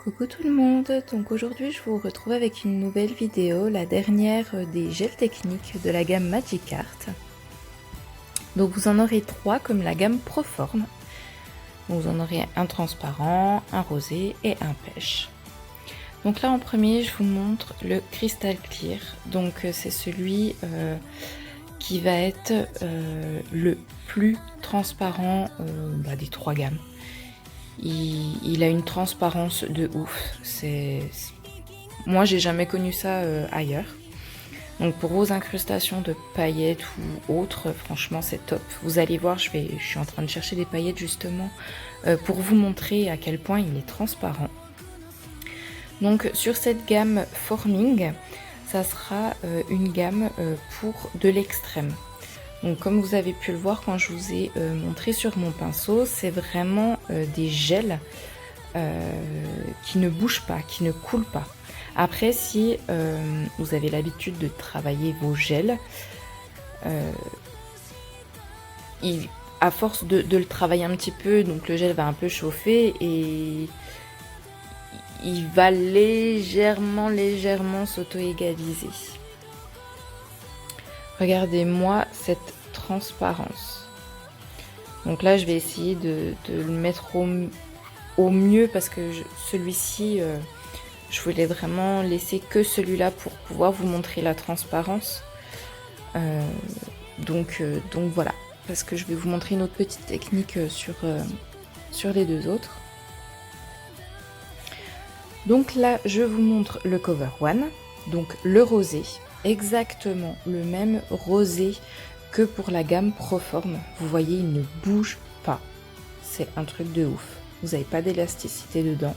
Coucou tout le monde, donc aujourd'hui je vous retrouve avec une nouvelle vidéo, la dernière des gels techniques de la gamme Magic Art. Donc vous en aurez 3 comme la gamme Proform. Donc vous en aurez un transparent, un rosé et un pêche. Donc là en premier je vous montre le Crystal Clear, donc c'est celui qui va être le plus transparent des 3 gammes. Il a une transparence de ouf. Moi, j'ai jamais connu ça ailleurs. Donc pour vos incrustations de paillettes ou autres, franchement, c'est top. Vous allez voir, je suis en train de chercher des paillettes justement pour vous montrer à quel point il est transparent. Donc sur cette gamme Forming, ça sera une gamme pour de l'extrême. Donc comme vous avez pu le voir quand je vous ai montré sur mon pinceau, c'est vraiment des gels qui ne bougent pas, qui ne coulent pas. Après, si vous avez l'habitude de travailler vos gels, à force de le travailler un petit peu, donc le gel va un peu chauffer et il va légèrement s'auto-égaliser. Regardez-moi cette transparence. Donc là, je vais essayer de le mettre au mieux parce que celui-ci, je voulais vraiment laisser que celui-là pour pouvoir vous montrer la transparence. Donc voilà, parce que je vais vous montrer une autre petite technique sur les deux autres. Donc là, je vous montre le Cover One, donc le rosé. Exactement le même rosé que pour la gamme Proform. Vous voyez, il ne bouge pas. C'est un truc de ouf. Vous n'avez pas d'élasticité dedans.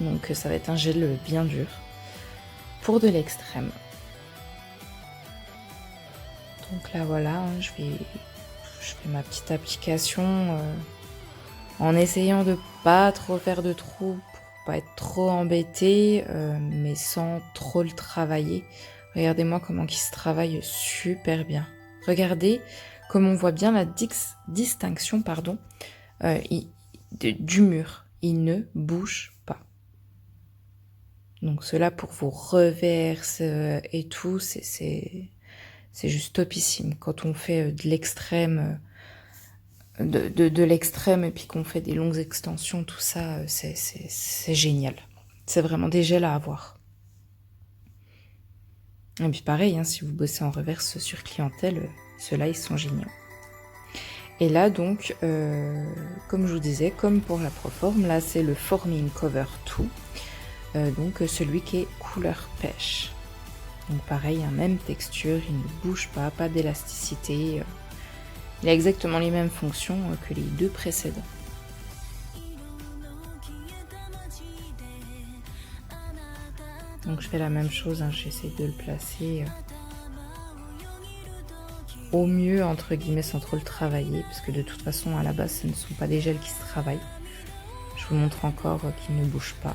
Donc ça va être un gel bien dur. Pour de l'extrême. Donc là voilà, je fais ma petite application en essayant de pas trop faire de trous. Pas être trop embêté, mais sans trop le travailler. Regardez-moi comment il se travaille super bien. Regardez comme on voit bien la distinction du mur. Il ne bouge pas. Donc cela pour vos reverses et tout, c'est juste topissime. Quand on fait de l'extrême... de l'extrême et puis qu'on fait des longues extensions, tout ça, c'est génial. C'est vraiment des gels à avoir. Et puis pareil, hein, si vous bossez en reverse sur clientèle, ceux-là, ils sont géniaux. Et là, donc, comme je vous disais, comme pour la Proform, là, c'est le Forming Cover 2. Donc, celui qui est couleur pêche. Donc pareil, hein, même texture, il ne bouge pas d'élasticité. Il a exactement les mêmes fonctions que les deux précédents. Donc je fais la même chose, hein, j'essaie de le placer au mieux, entre guillemets, sans trop le travailler, parce que de toute façon, à la base, ce ne sont pas des gels qui se travaillent. Je vous montre encore qu'ils ne bougent pas.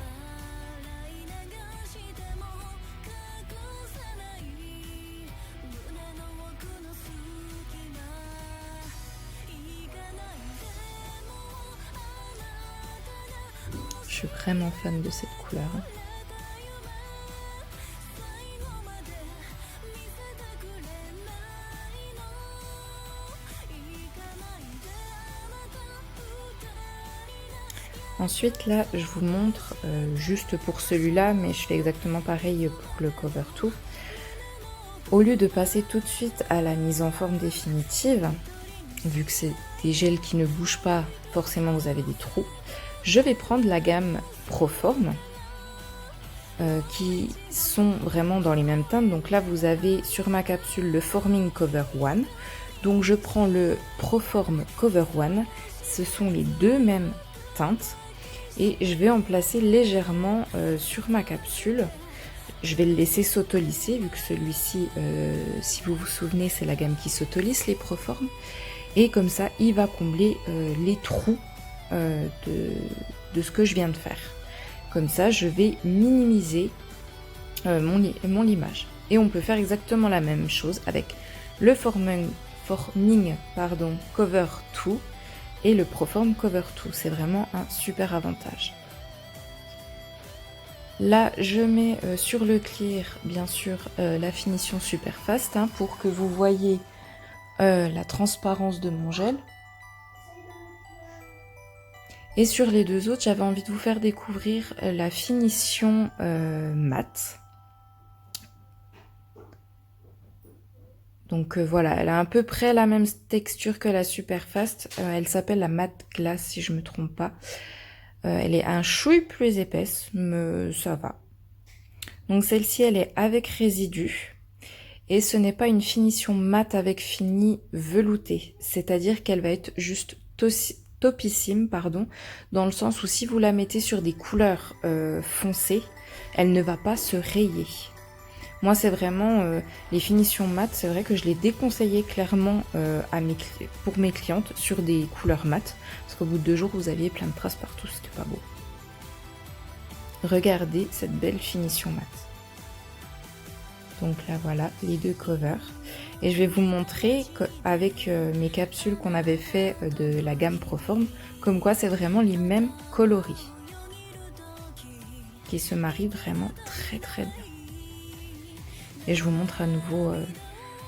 Je suis vraiment fan de cette couleur. Ensuite là, je vous montre juste pour celui-là, mais je fais exactement pareil pour le Cover 2. Au lieu de passer tout de suite à la mise en forme définitive, vu que c'est des gels qui ne bougent pas, forcément vous avez des trous, je vais prendre la gamme Proform, qui sont vraiment dans les mêmes teintes. Donc là, vous avez sur ma capsule le Forming Cover One. Donc je prends le Proform Cover One. Ce sont les deux mêmes teintes. Et je vais en placer légèrement sur ma capsule. Je vais le laisser s'auto-lisser, vu que celui-ci, si vous vous souvenez, c'est la gamme qui s'auto-lisse, les Proform. Et comme ça, il va combler les trous de ce que je viens de faire. Comme ça, je vais minimiser mon limage. Et on peut faire exactement la même chose avec le Forming Cover 2 et le Proform Cover 2. C'est vraiment un super avantage. Là, je mets sur le clear, bien sûr, la finition super fast hein, pour que vous voyez la transparence de mon gel. Et sur les deux autres, j'avais envie de vous faire découvrir la finition mat. Donc voilà, elle a à peu près la même texture que la super fast. Elle s'appelle la matte glace si je me trompe pas. Elle est un chouille plus épaisse, mais ça va. Donc celle-ci, elle est avec résidu. Et ce n'est pas une finition mat avec fini velouté. C'est-à-dire qu'elle va être juste topissime, pardon, dans le sens où si vous la mettez sur des couleurs foncées, elle ne va pas se rayer. Moi, c'est vraiment les finitions mat, c'est vrai que je les déconseillais clairement pour mes clientes sur des couleurs mat, parce qu'au bout de 2 jours, vous aviez plein de traces partout, c'était pas beau. Regardez cette belle finition mat. Donc là, voilà, les 2 covers. Et je vais vous montrer avec mes capsules qu'on avait fait de la gamme Proform, comme quoi c'est vraiment les mêmes coloris qui se marient vraiment très très bien. Et je vous montre à nouveau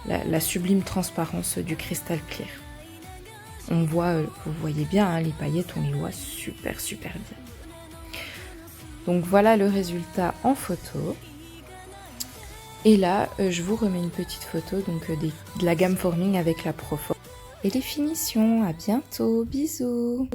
la sublime transparence du cristal clear. On voit, vous voyez bien, hein, les paillettes, on les voit super super bien. Donc voilà le résultat en photo. Et là, je vous remets une petite photo donc, de la gamme Forming avec la Proform. Et les finitions, à bientôt, bisous!